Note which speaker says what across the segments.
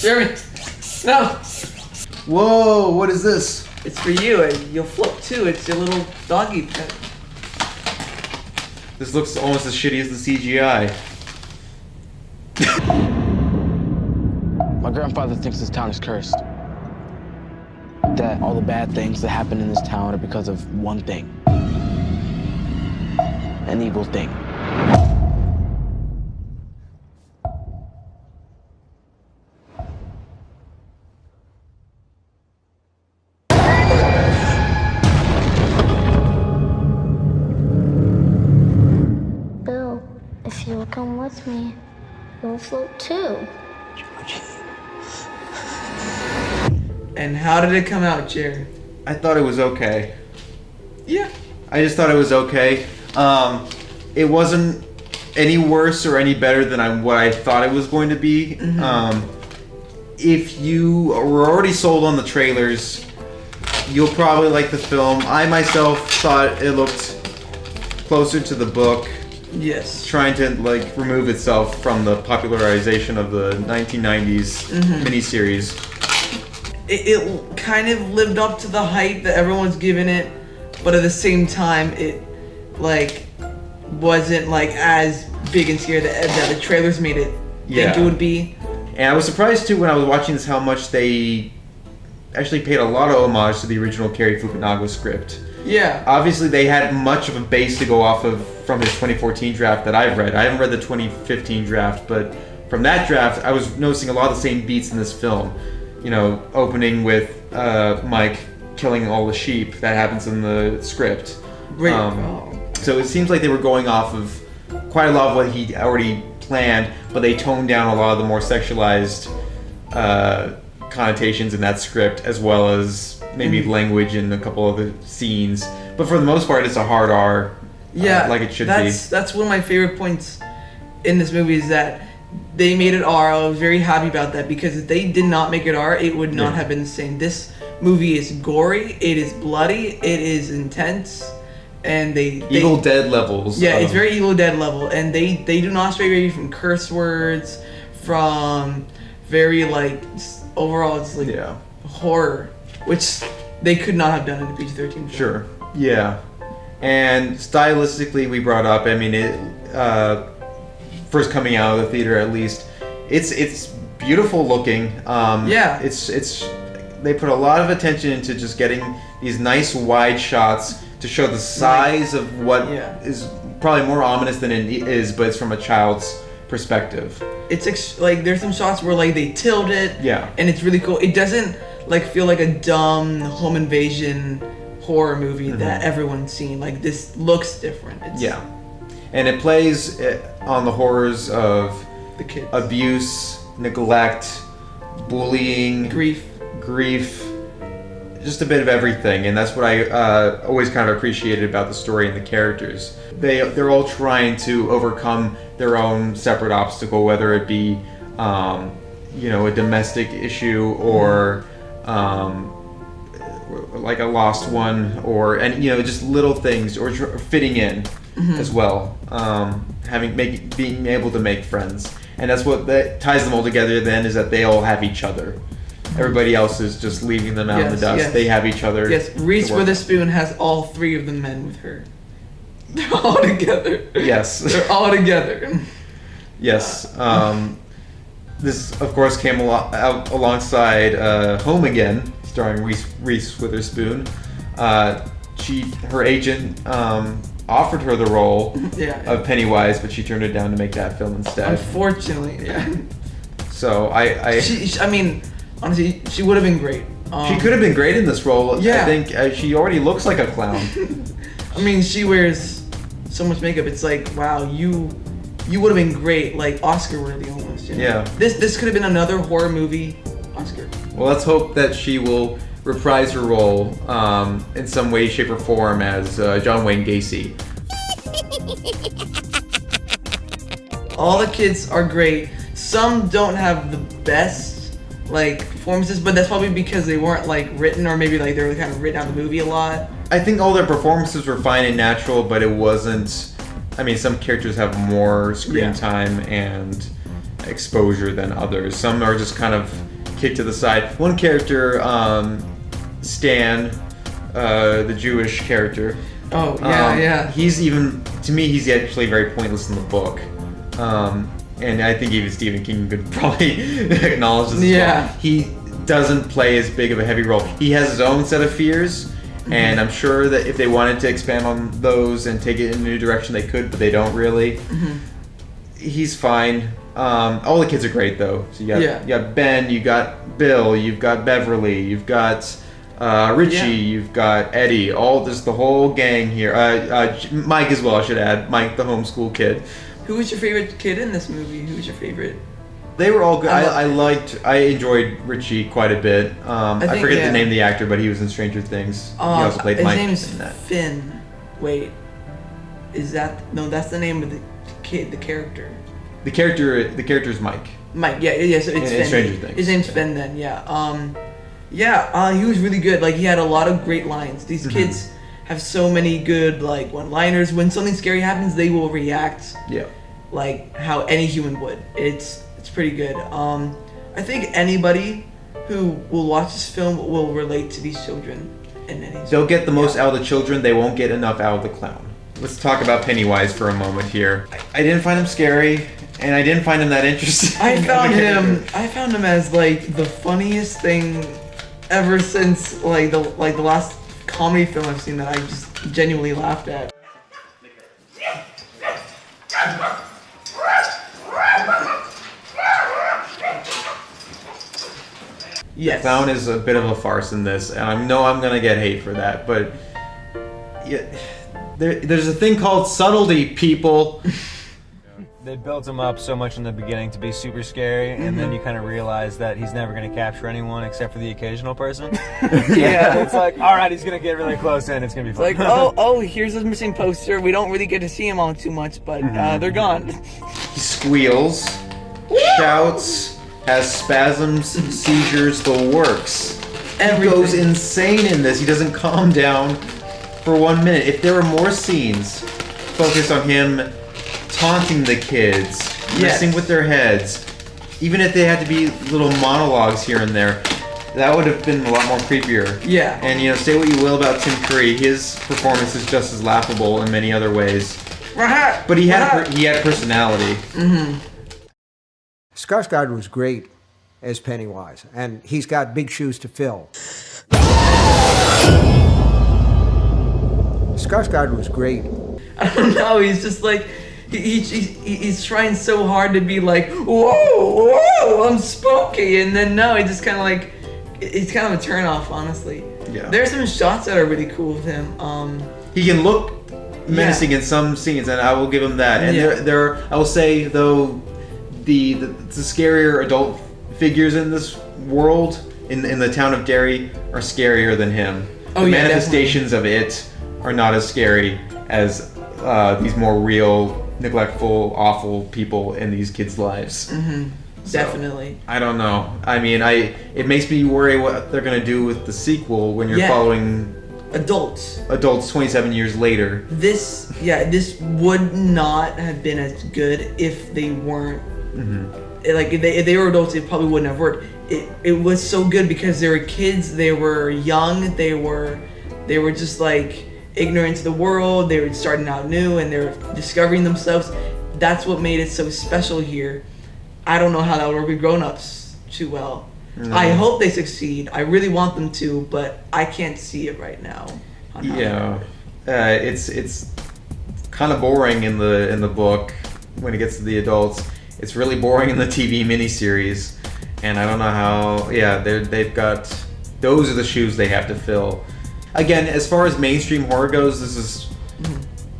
Speaker 1: Jeremy, no.
Speaker 2: Whoa, what is this?
Speaker 1: It's for you. You'll float too. It's your little doggy pet.
Speaker 2: This looks almost as shitty as the CGI.
Speaker 3: My grandfather thinks this town is cursed. That all the bad things that happen in this town are because of one thing. An evil thing.
Speaker 4: Bill, if you'll come with me, you'll float too.
Speaker 1: And how did it come out, Jerry?
Speaker 2: I thought it was okay.
Speaker 1: Yeah.
Speaker 2: I just thought it was okay. It wasn't any worse or any better than what I thought it was going to be. Mm-hmm. If you were already sold on the trailers, you'll probably like the film. I myself thought it looked closer to the book.
Speaker 1: Yes.
Speaker 2: Trying to like remove itself from the popularization of the 1990s miniseries.
Speaker 1: It kind of lived up to the hype that everyone's given it, but at the same time, it like wasn't like as big and scary that the trailers made it think it would be.
Speaker 2: And I was surprised too when I was watching this how much they actually paid a lot of homage to the original Cary Fukunaga script.
Speaker 1: Yeah.
Speaker 2: Obviously, they had much of a base to go off of from his 2014 draft that I've read. I haven't read the 2015 draft, but from that draft, I was noticing a lot of the same beats in this film. You know, opening with Mike killing all the sheep that happens in the script. So it seems like they were going off of quite a lot of what he already planned, but they toned down a lot of the more sexualized connotations in that script, as well as maybe language in a couple of the scenes. But for the most part, it's a hard R, like it should be.
Speaker 1: That's one of my favorite points in this movie is that they made it R. I was very happy about that because if they did not make it R, it would not have been the same. This movie is gory, it is bloody, it is intense, and they
Speaker 2: Evil Dead levels.
Speaker 1: Yeah, it's very Evil Dead level, and they do not stray away from curse words, from very like overall it's like horror, which they could not have done in a PG-13 film.
Speaker 2: Sure. Yeah. And stylistically, we brought up. I mean, it. First coming out of the theater, at least, it's beautiful looking. It's they put a lot of attention into just getting these nice wide shots to show the size of what is probably more ominous than it is, but it's from a child's perspective.
Speaker 1: It's like there's some shots where like they tilt it, and it's really cool. It doesn't like feel like a dumb home invasion horror movie that everyone's seen. Like this looks different.
Speaker 2: And it plays on the horrors of
Speaker 1: the kids,
Speaker 2: abuse, neglect, bullying,
Speaker 1: grief,
Speaker 2: just a bit of everything. And that's what I always kind of appreciated about the story and the characters. They're all trying to overcome their own separate obstacle, whether it be a domestic issue or like a lost one, or just little things, or fitting in as well. Being able to make friends, and that's what that ties them all together. Then is that they all have each other. Everybody else is just leaving them out in the dust.
Speaker 1: Yes.
Speaker 2: They have each other.
Speaker 1: Yes, Reese Witherspoon has all three of the men with her. They're all together.
Speaker 2: Yes,
Speaker 1: they're all together.
Speaker 2: Yes. This, of course, came out alongside Home Again, starring Reese Witherspoon. Her agent offered her the role of Pennywise, but she turned it down to make that film instead.
Speaker 1: Unfortunately,
Speaker 2: So
Speaker 1: I mean, honestly, she would have been great.
Speaker 2: She could have been great in this role. I think she already looks like a clown.
Speaker 1: I mean, she wears so much makeup. It's like, wow, you would have been great, like Oscar worthy almost.
Speaker 2: Yeah.
Speaker 1: This could have been another horror movie Oscar.
Speaker 2: Well, let's hope that she will reprise her role in some way, shape, or form as John Wayne Gacy.
Speaker 1: All the kids are great. Some don't have the best performances, but that's probably because they weren't written, or maybe they were kind of written out of the movie a lot.
Speaker 2: I think all their performances were fine and natural, but it wasn't. I mean, some characters have more screen time and exposure than others. Some are just kind of kicked to the side. One character, Stan, the Jewish character.
Speaker 1: Oh, yeah.
Speaker 2: He's to me, he's actually very pointless in the book. And I think even Stephen King could probably acknowledge this as well. He doesn't play as big of a heavy role. He has his own set of fears, and I'm sure that if they wanted to expand on those and take it in a new direction, they could, but they don't really. He's fine. All the kids are great, though. So you got Ben, you got Bill, you've got Beverly, you've got Richie, you've got Eddie, the whole gang here. Mike as well, I should add. Mike, the homeschool kid.
Speaker 1: Who was your favorite kid in this movie? Who was your favorite?
Speaker 2: They were all good. I enjoyed Richie quite a bit. I forget the name of the actor, but he was in Stranger Things. He also played Mike.
Speaker 1: His name is Finn. Wait, that's the name of the kid, the character. The character
Speaker 2: is Mike.
Speaker 1: Mike, so it's Finn.
Speaker 2: Stranger Things.
Speaker 1: His name's Finn then, he was really good. Like, he had a lot of great lines. These kids have so many good, like, one-liners. When something scary happens, they will react like how any human would. It's pretty good. I think anybody who will watch this film will relate to these children in any way.
Speaker 2: They'll get the most out of the children. They won't get enough out of the clown. Let's talk about Pennywise for a moment here. I didn't find him scary, and I didn't find him that interesting.
Speaker 1: I found him as, like, the funniest thing ever since, like the last comedy film I've seen that I just genuinely laughed at. Yes.
Speaker 2: The clown is a bit of a farce in this, and I know I'm gonna get hate for that, but there's a thing called subtlety, people.
Speaker 5: They built him up so much in the beginning to be super scary, and then you kind of realize that he's never going to capture anyone except for the occasional person. It's like, all right, he's going to get really close in, it's going to be fun.
Speaker 1: Like, here's a missing poster. We don't really get to see him all too much, but they're gone.
Speaker 2: He squeals, shouts, has spasms, seizures, the works. Everything. He goes insane in this. He doesn't calm down for 1 minute. If there were more scenes focused on him taunting the kids, messing with their heads, even if they had to be little monologues here and there, that would have been a lot more creepier.
Speaker 1: Yeah.
Speaker 2: And say what you will about Tim Curry, his performance is just as laughable in many other ways. But he had personality.
Speaker 6: Skarsgård was great as Pennywise, and he's got big shoes to fill. Skarsgård was great.
Speaker 1: I don't know, he's just like, he's trying so hard to be like, whoa, I'm spooky, and then no, he just kind of like, it's kind of a turn off, honestly. Yeah. There's some shots that are really cool with him.
Speaker 2: He can look menacing in some scenes, and I will give him that. And there, I will say though, the scarier adult figures in this world, in the town of Derry, are scarier than him. The manifestations of it are not as scary as these more real, neglectful, awful people in these kids' lives.
Speaker 1: Definitely.
Speaker 2: I don't know. I mean, it makes me worry what they're gonna do with the sequel when you're following adults 27 years later.
Speaker 1: This would not have been as good if they weren't. Like if they were adults, it probably wouldn't have worked. It was so good because they were kids, they were young, they were just like ignorant to the world, they were starting out new and they were discovering themselves. That's what made it so special here. I don't know how that would work with grown-ups too well. I hope they succeed. I really want them to, but I can't see it right now.
Speaker 2: It's kind of boring in the book when it gets to the adults. It's really boring in the TV miniseries, and I don't know how. They've got, those are the shoes they have to fill. Again, as far as mainstream horror goes, this is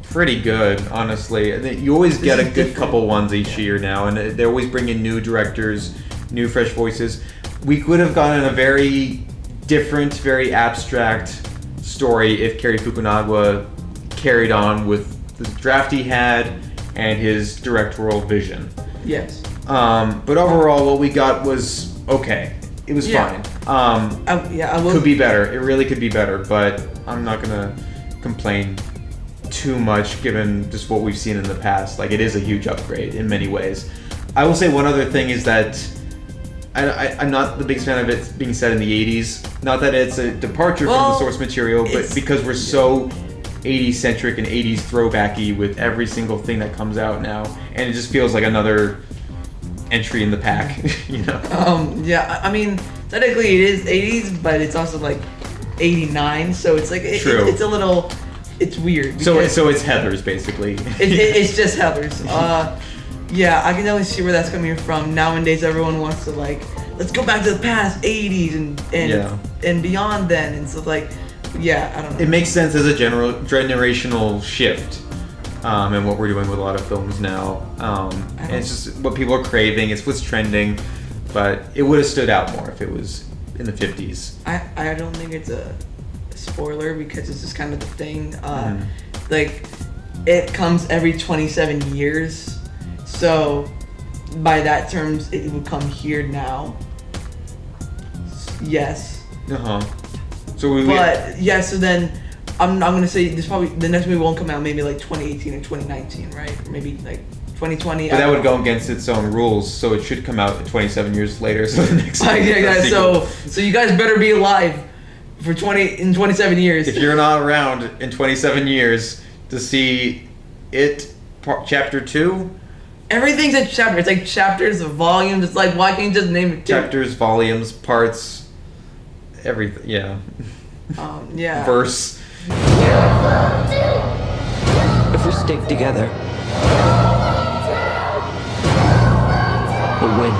Speaker 2: pretty good, honestly. You always get a good couple ones each year now, and they always bring in new directors, new fresh voices. We could have gotten a very different, very abstract story if Cary Fukunaga carried on with the draft he had and his directorial vision.
Speaker 1: Yes.
Speaker 2: But overall, what we got was okay. It was fine. Could be better. It really could be better, but I'm not gonna complain too much given just what we've seen in the past. Like, it is a huge upgrade in many ways. I will say one other thing is that I'm not the biggest fan of it being set in the 80s. Not that it's a departure from the source material, but because we're so 80s centric and 80s throwbacky with every single thing that comes out now, and it just feels like another entry in the pack, you know.
Speaker 1: Yeah, I mean, technically it is 80s, but it's also like 89, so it's like it's a little, it's weird.
Speaker 2: So it's Heather's basically.
Speaker 1: It's just Heather's. Yeah, I can definitely see where that's coming from. Nowadays, everyone wants to like, let's go back to the past 80s and beyond then, and so like, yeah, I don't know.
Speaker 2: It makes sense as a generational shift, and what we're doing with a lot of films now. And it's just what people are craving. It's what's trending, but it would have stood out more if it was in the 50s.
Speaker 1: I don't think it's a spoiler because it's just kind of the thing. Like, it comes every 27 years. So, by that terms, it would come here now. Yes.
Speaker 2: So
Speaker 1: so then I'm gonna say this probably the next movie won't come out maybe like 2018 or 2019, right? Or maybe like 2020.
Speaker 2: But that would go against its own rules, so it should come out 27 years later. So the next.
Speaker 1: So you guys better be alive for 27 years.
Speaker 2: If you're not around in 27 years to see it, chapter 2.
Speaker 1: Everything's a chapter. It's like chapters, volumes. It's like, why can't you just name it?
Speaker 2: Chapters, volumes, parts, everything. Yeah.
Speaker 1: Yeah.
Speaker 2: Verse.
Speaker 7: If we stick together, we'll win.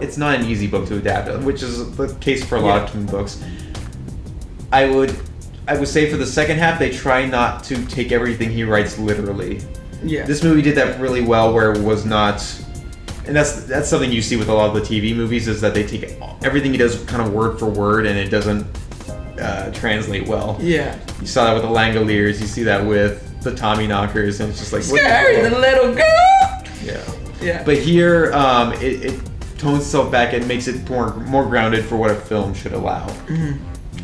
Speaker 2: It's not an easy book to adapt, which is the case for a lot of King books. I would say for the second half, they try not to take everything he writes literally.
Speaker 1: Yeah.
Speaker 2: This movie did that really well, where it was not, and that's something you see with a lot of the TV movies, is that they take everything he does kind of word for word, and it doesn't translate well.
Speaker 1: Yeah.
Speaker 2: You saw that with the Langoliers. You see that with the Tommy Knockers, and it's just like
Speaker 1: scary, the little girl.
Speaker 2: Yeah.
Speaker 1: Yeah.
Speaker 2: But here, it tones itself back and makes it more grounded for what a film should allow.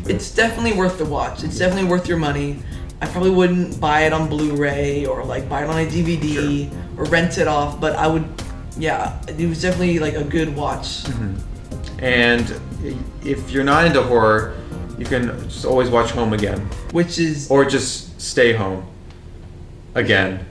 Speaker 1: It's definitely worth the watch. It's definitely worth your money. I probably wouldn't buy it on Blu-ray or like buy it on a DVD or rent it off, but I would. Yeah, it was definitely like a good watch.
Speaker 2: And if you're not into horror, you can just always watch Home Again,
Speaker 1: which is
Speaker 2: or just Stay Home Again.